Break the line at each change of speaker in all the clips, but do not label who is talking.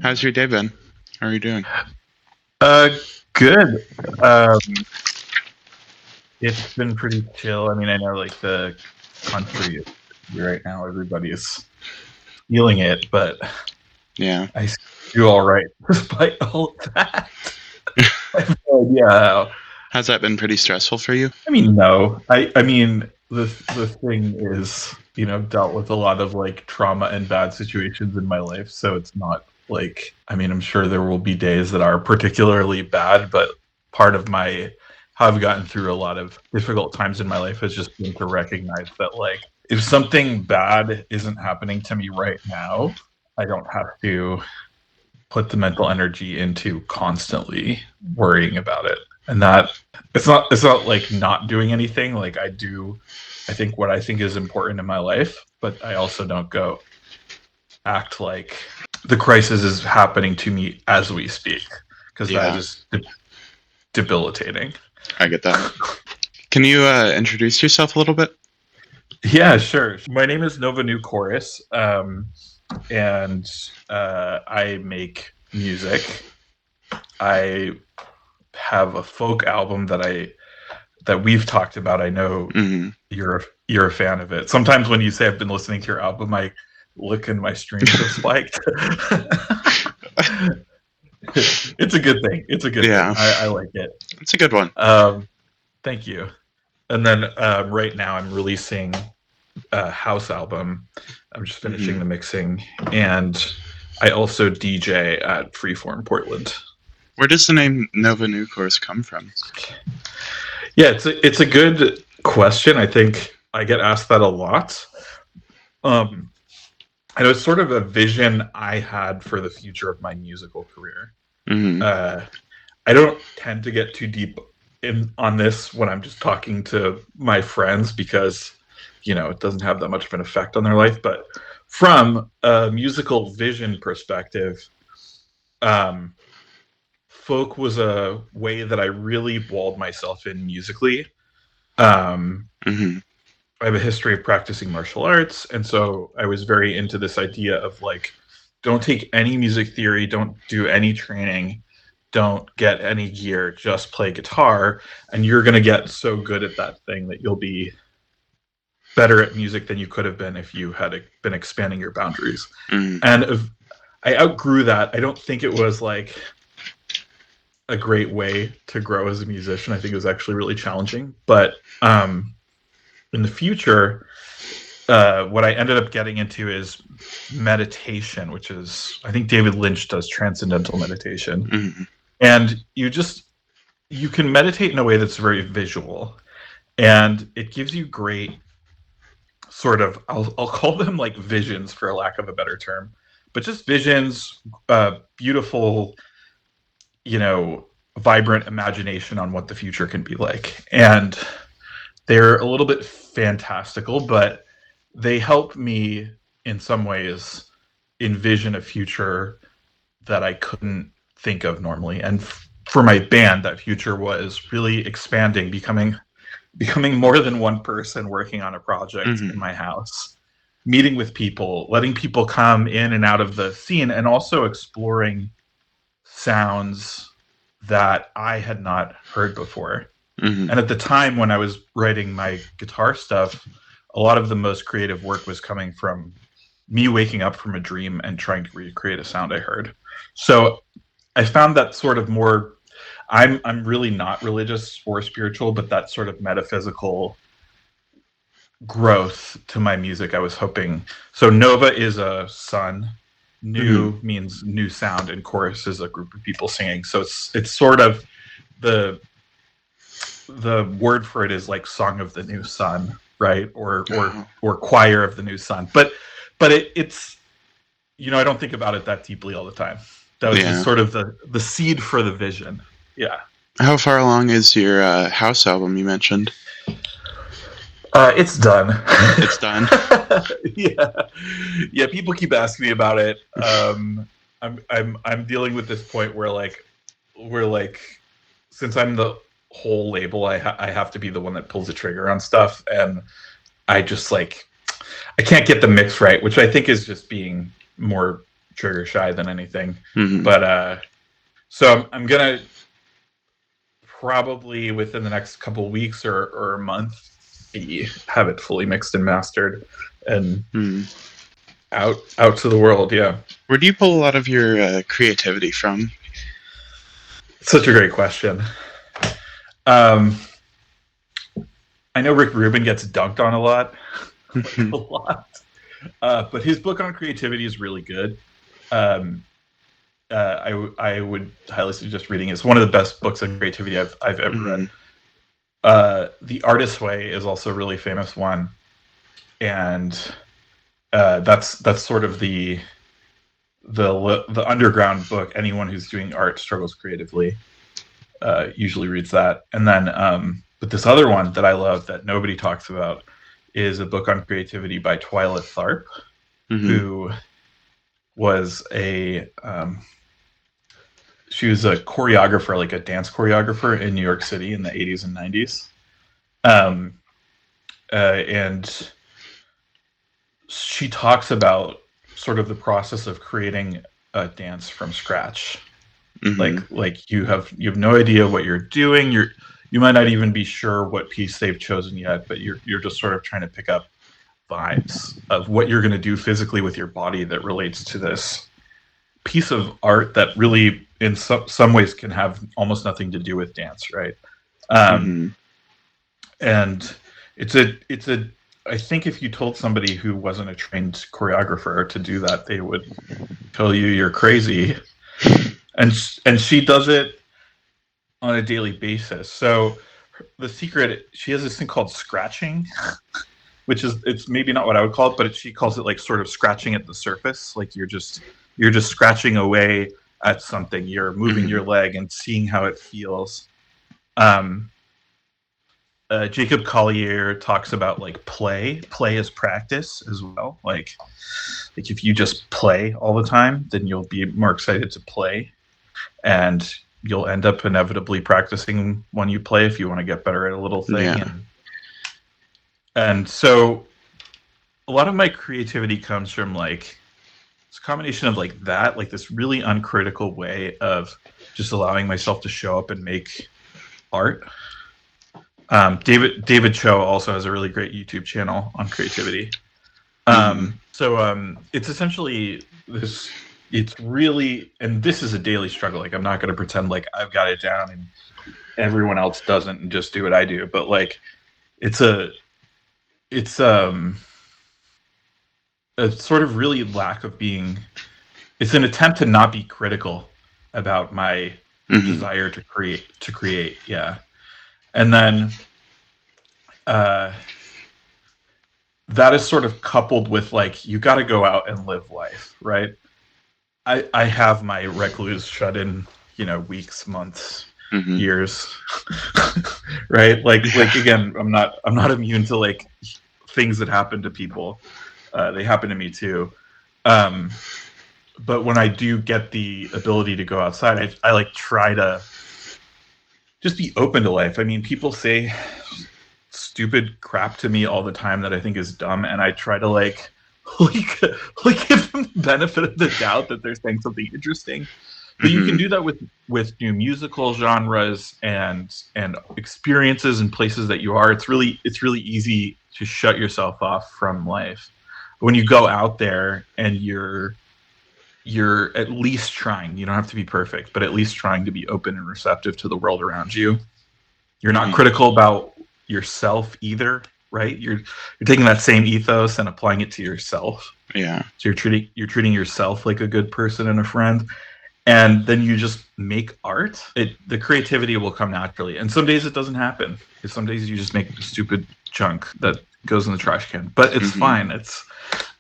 How's your day been? How are you doing?
Uh, Good. Um, it's been pretty chill. I mean, I know like the country right now, everybody is feeling it, but
Yeah.
I do all right despite all of that. I have no idea how.
Has that been pretty stressful for you?
I mean, no. I mean, the thing is, dealt with a lot of like trauma and bad situations in my life, so it's not like, I mean, I'm sure there will be days that are particularly bad, but part of my how I've gotten through a lot of difficult times in my life has just been to recognize that like if something bad isn't happening to me right now, I don't have to put the mental energy into constantly worrying about it. And that it's not like not doing anything. Like I think what I think is important in my life, but I also don't go act like the crisis is happening to me as we speak, because that
Yeah,
is debilitating.
I get that. Can you introduce yourself a little bit?
Yeah, sure. My name is Nova New Chorus, and I make music. I have a folk album that we've talked about. I know
Hmm.
you're a fan of it. Sometimes when you say I've been listening to your album, I look and my streams have spiked. It's a good thing. It's a good thing.
Yeah,
I like it.
it's a good one.
Um, Thank you. And then right now I'm releasing a house album. I'm just
Hmm.
finishing the mixing, and I also DJ at Freeform Portland.
Where does the name Nova New Course come from?
Yeah, it's a good question. I think I get asked that a lot. Um, and it was sort of a vision I had for the future of my musical career.
Hmm.
Uh, I don't tend to get too deep in on this when I'm just talking to my friends because it doesn't have that much of an effect on their life. But from a musical vision perspective, um, folk was a way that I really walled myself in musically. Um,
Hmm.
I have a history of practicing martial arts, and so I was very into this idea of like, don't take any music theory, don't do any training, don't get any gear, just play guitar, and you're going to get so good at that thing that you'll be better at music than you could have been if you had been expanding your boundaries.
Hmm.
And if I outgrew that, I don't think it was like a great way to grow as a musician. I think it was actually really challenging. But in the future, what I ended up getting into is meditation, which is, I think David Lynch does transcendental meditation.
Hmm.
And you can meditate in a way that's very visual, and it gives you great sort of, I'll call them like visions for a lack of a better term, but just visions, beautiful, you know, vibrant imagination on what the future can be like. And they're a little bit fantastical, but they help me in some ways envision a future that I couldn't think of normally. And for my band, that future was really expanding, becoming more than one person working on a project in
Hmm.
my house, meeting with people, letting people come in and out of the scene, and also exploring sounds that I had not heard before.
Hmm.
And at the time when I was writing my guitar stuff, a lot of the most creative work was coming from me waking up from a dream and trying to recreate a sound I heard. So I found that sort of more, I'm really not religious or spiritual, but that sort of metaphysical growth to my music I was hoping. So Nova is a sun,
Hmm.
new means new sound, and chorus is a group of people singing. So it's sort of the the word for it is like song of the new sun, right?
Oh,
Or choir of the new sun. But it's, I don't think about it that deeply all the time. That was just
yeah.
sort of the seed for the vision. Yeah.
How far along is your house album you mentioned?
It's done.
It's done.
Yeah, yeah. People keep asking me about it. I'm dealing with this point where like since I'm the whole label, I have to be the one that pulls the trigger on stuff, and I just like I can't get the mix right, which I think is just being more trigger shy than anything.
Mhm.
But so I'm gonna probably within the next couple of weeks or a month have it fully mixed and mastered and
Mhm.
out to the world. Yeah,
Where do you pull a lot of your creativity from?
such a great question. Um, I know Rick Rubin gets dunked on a lot, like a
Mhm.
lot, but his book on creativity is really good. Um, I would highly suggest reading it. It's one of the best books on creativity I've ever read.
Mhm.
The Artist's Way is also a really famous one, and that's sort of the underground book. Anyone who's doing art struggles creatively usually reads that. And then, but this other one that I love that nobody talks about is a book on creativity by Twyla Tharp,
Mhm.
who was she was a choreographer, like a dance choreographer in New York City in the 80s and 90s. Um, and she talks about sort of the process of creating a dance from scratch.
Mhm.
Like you have no idea what you're doing. You might not even be sure what piece they've chosen yet, but you're just sort of trying to pick up vibes of what you're going to do physically with your body that relates to this piece of art that really in some ways can have almost nothing to do with dance, right? um,
Mhm.
and it's a I think if you told somebody who wasn't a trained choreographer to do that, they would tell you you're crazy. And she does it on a daily basis. So the secret, she has this thing called scratching, which is, it's maybe not what I would call it, but she calls it like sort of scratching at the surface. Like you're just scratching away at something. You're moving
Mhm.
your leg and seeing how it feels. Um, Jacob Collier talks about like play as practice as well. Like if you just play all the time, then you'll be more excited to play, and you'll end up inevitably practicing when you play if you want to get better at a little thing.
Yeah.
And so a lot of my creativity comes from like it's a combination of like that, like this really uncritical way of just allowing myself to show up and make art. David Cho also has a really great YouTube channel on creativity.
Mhm.
It's essentially this. It's really, and this is a daily struggle. Like I'm not going to pretend like I've got it down and everyone else doesn't, and just do what I do. But like, it's a, it's a sort of really lack of being. It's an attempt to not be critical about my
Mhm.
desire to create. To create, yeah. And then uh, that is sort of coupled with like you got to go out and live life, right? I have my recluse shut in, weeks, months,
Mhm.
years, right? Like
Yeah.
again, I'm not immune to like things that happen to people. They happen to me too. Um, but when I do get the ability to go outside, I like try to just be open to life. I mean, people say stupid crap to me all the time that I think is dumb, and I try to like like give them the benefit of the doubt that they're saying something interesting. But you can
Mhm.
do that with new musical genres and experiences and places that you are. It's really easy to shut yourself off from life. But when you go out there and you're at least trying. You don't have to be perfect, but at least trying to be open and receptive to the world around you. You're not
Mhm.
critical about yourself either, right? You're taking that same ethos and applying it to yourself.
Yeah.
So you're treating yourself like a good person and a friend, and then you just make art. The creativity will come naturally. And some days it doesn't happen. Some days you just make stupid junk that goes in the trash can. But it's
Mhm.
fine. It's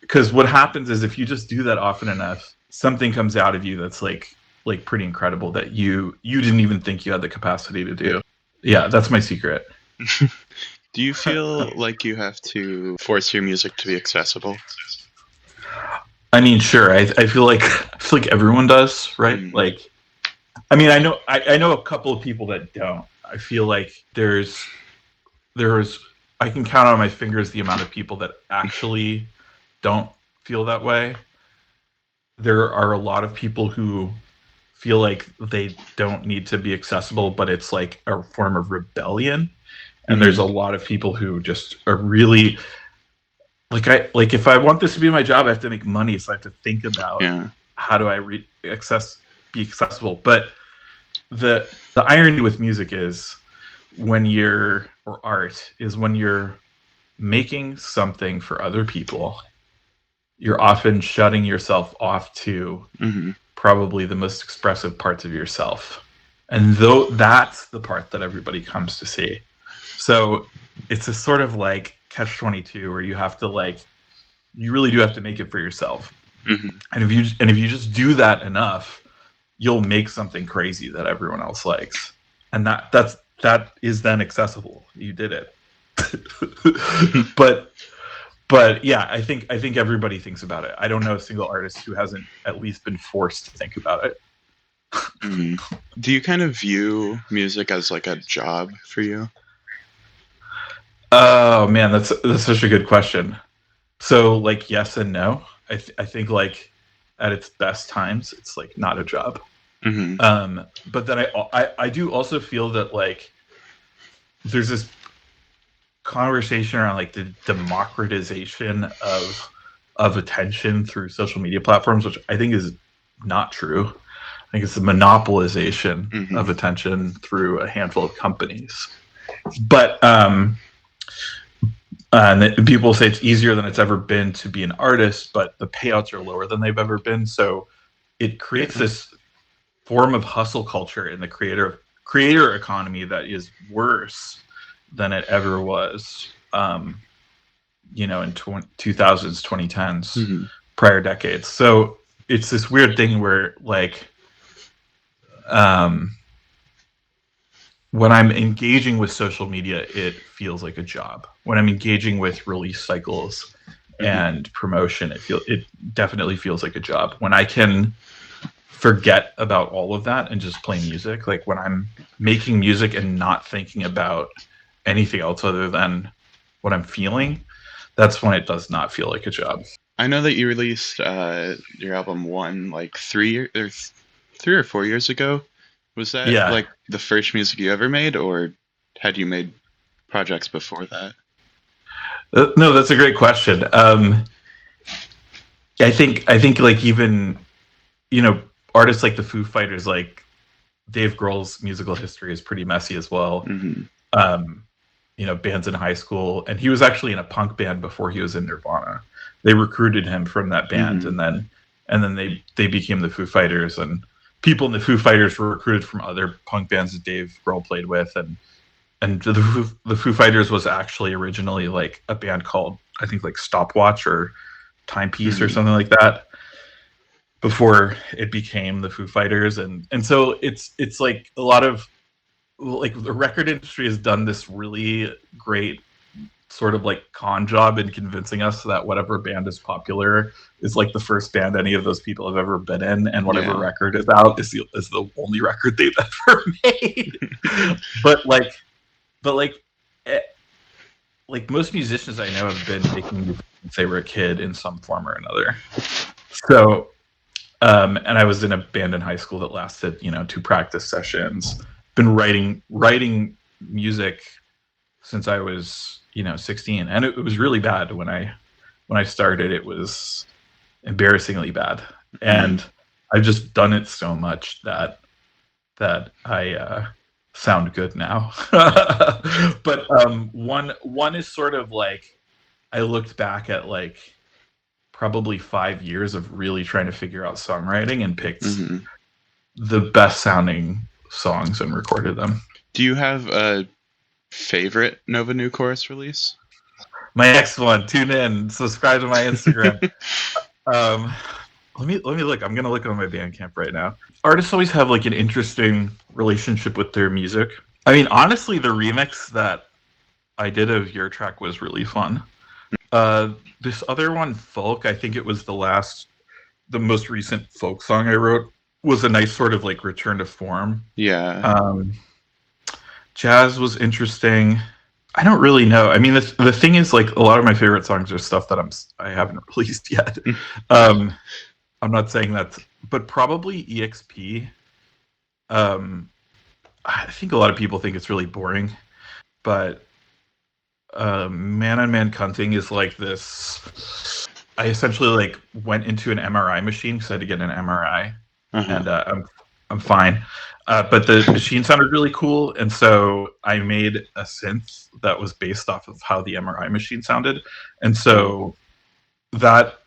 because what happens is if you just do that often enough, something comes out of you that's like pretty incredible that you didn't even think you had the capacity to do. Yeah, that's my secret.
Do you feel like you have to force your music to be accessible?
I mean, sure. I feel like everyone does, right?
Mhm.
Like, I mean, I know a couple of people that don't. I feel like there's I can count on my fingers the amount of people that actually don't feel that way. there are a lot of people who feel like they don't need to be accessible, but it's like a form of rebellion. And there's
Hmm.
a lot of people who just are really like if I want this to be my job, I have to make money, so I have to think about
Yeah.
how do I be accessible. But the irony with music is when you're or art is when you're making something for other people, you're often shutting yourself off to
Hmm.
probably the most expressive parts of yourself. And though that's the part that everybody comes to see. So it's a sort of like catch 22 where you have to like you really do have to make it for yourself.
Hmm.
And if you just do that enough, you'll make something crazy that everyone else likes. And that is then accessible. You did it. but but yeah, I think everybody thinks about it. I don't know a single artist who hasn't at least been forced to think about it.
Hmm. Do you kind of view music as like a job for you?
Oh man, that's such a good question. So like yes and no. I think like at its best times, it's like not a job.
Hmm.
But then I do also feel that like there's this conversation around like the democratization of attention through social media platforms, which I think is not true. I think it's the monopolization
Hmm.
of attention through a handful of companies. But and people say it's easier than it's ever been to be an artist, but the payouts are lower than they've ever been. So it creates
Yeah.
this form of hustle culture in the creator economy that is worse than it ever was. In 2000s, 2010s,
Hmm.
prior decades. So it's this weird thing where like um, when I'm engaging with social media, it feels like a job. When I'm engaging with release cycles
Hmm.
and promotion, it definitely feels like a job. When I can forget about all of that and just play music, like when I'm making music and not thinking about anything else other than what I'm feeling, that's when it does not feel like a job.
I know that you released your album One like 3 or 4 years ago. Was that
Yeah.
like the first music you ever made, or had you made projects before that?
No, that's a great question. I think like even artists like the Foo Fighters, like Dave Grohl's musical history is pretty messy as well.
Hmm.
Um, bands in high school, and he was actually in a punk band before he was in Nirvana. They recruited him from that band,
Hmm.
and then they became the Foo Fighters, and people in the Foo Fighters were recruited from other punk bands that Dave Grohl played with, and the Foo Fighters was actually originally like a band called I think like Stopwatch or Timepiece or
Hmm.
something like that before it became the Foo Fighters, and so it's like a lot of like the record industry has done this really great sort of like con job in convincing us that whatever band is popular is like the first band any of those people have ever been in, and whatever
Yeah.
record is out is the only record they've ever made. but like but like eh, like most musicians I know have been making music since they were a kid in some form or another. So and I was in a band in high school that lasted, two practice sessions. Been writing music since I was, 16, and it was really bad when I started. It was embarrassingly bad,
Hmm.
and I've just done it so much that I sound good now. But one is sort of like I looked back at like probably 5 years of really trying to figure out songwriting and picked
Hmm.
the best sounding songs and recorded them.
Do you have a favorite Nova New Chorus release?
My next one, tune in, subscribe to my Instagram. Um, let me look. I'm gonna look on my Bandcamp right now. Artists always have like an interesting relationship with their music. I mean, honestly, the remix that I did of your track was really fun. This other one, folk, I think it was the most recent folk song I wrote, was a nice sort of like return to form.
Yeah.
Um, Jazz was interesting. I don't really know. I mean, the thing is, like, a lot of my favorite songs are stuff that I haven't released yet. Um, I'm not saying that's, but probably EXP. Um, I think a lot of people think it's really boring, but man-on-man cunting is like this. I essentially like went into an MRI machine because I had to get an MRI,
Uh-huh.
and I'm fine. But the machine sounded really cool, and so I made a synth that was based off of how the MRI machine sounded, and
Cool.
so that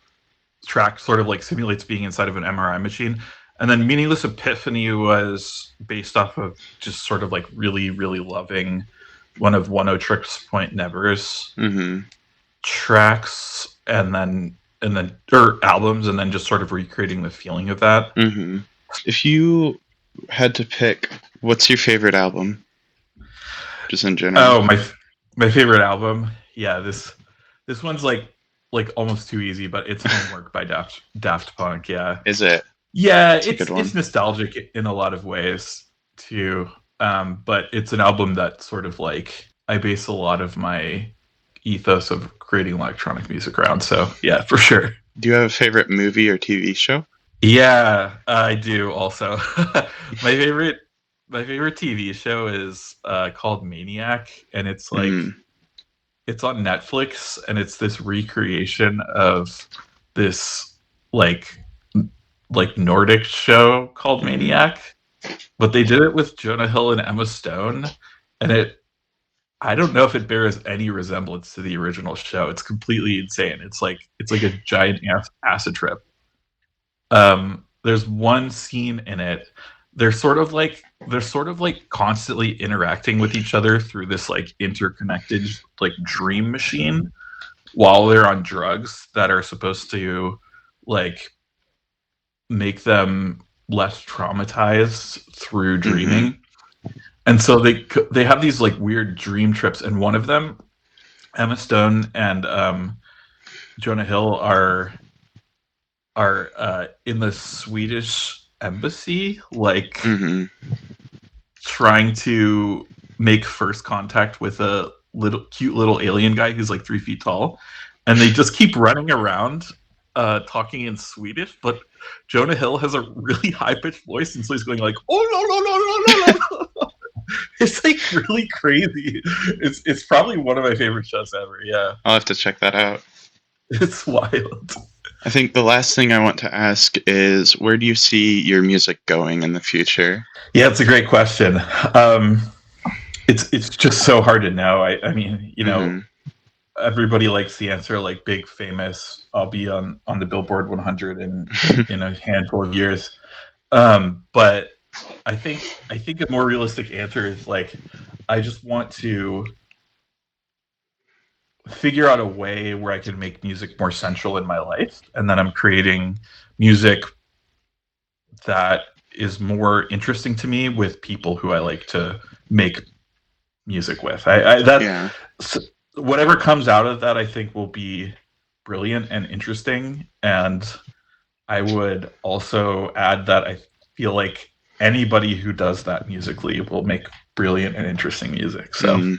track sort of like simulates being inside of an MRI machine. And then Meaningless Epiphany was based off of just sort of like really, really loving one of One O Tricks Point Never's
Mm-hmm.
tracks, and then or albums, and then just sort of recreating the feeling of that.
Mm-hmm. If you had to pick, what's your favorite album, just in general?
Oh, my favorite album. Yeah, this one's like almost too easy, but it's Homework by Daft Punk. Yeah.
Is it?
Yeah,
It's a good
it's
one.
nostalgic in a lot of ways too. But it's an album that sort of like I base a lot of my ethos of creating electronic music around. So yeah, for sure.
Do you have a favorite movie or TV show?
Yeah, I do also. my favorite my favorite TV show is called Maniac, and it's like
Mm.
it's on Netflix, and it's this recreation of this like like Nordic show called
Mm-hmm.
Maniac, but they did it with Jonah Hill and Emma Stone, and it I don't know if it bears any resemblance to the original show. It's completely insane. It's like a giant acid trip. There's one scene in it. They're sort of like constantly interacting with each other through this like interconnected like dream machine while they're on drugs that are supposed to like make them less traumatized through
Mm-hmm.
dreaming. And so they have these like weird dream trips, and one of them, Emma Stone and Jonah Hill are in the Swedish embassy, like
Mm-hmm.
trying to make first contact with a little cute little alien guy who's like 3 feet tall, and they just keep running around talking in Swedish, but Jonah Hill has a really high pitched voice, and so he's going like, "Oh no no no no no no!" It's like really crazy. It's probably one of my favorite shows ever. Yeah,
I'll have to check that out.
it's wild.
I think the last thing I want to ask is where do you see your music going in the future?
Yeah, it's a great question. Um, it's just so hard to know. I mean,
Mm-hmm.
everybody likes the answer like big, famous. I'll be on the Billboard 100 in a handful of years. But I think a more realistic answer is like I just want to figure out a way where I can make music more central in my life, and then I'm creating music that is more interesting to me with people who I like to make music with. I that
Yeah.
whatever comes out of that, I think will be brilliant and interesting. And I would also add that I feel like anybody who does that musically will make brilliant and interesting music. So
Mm.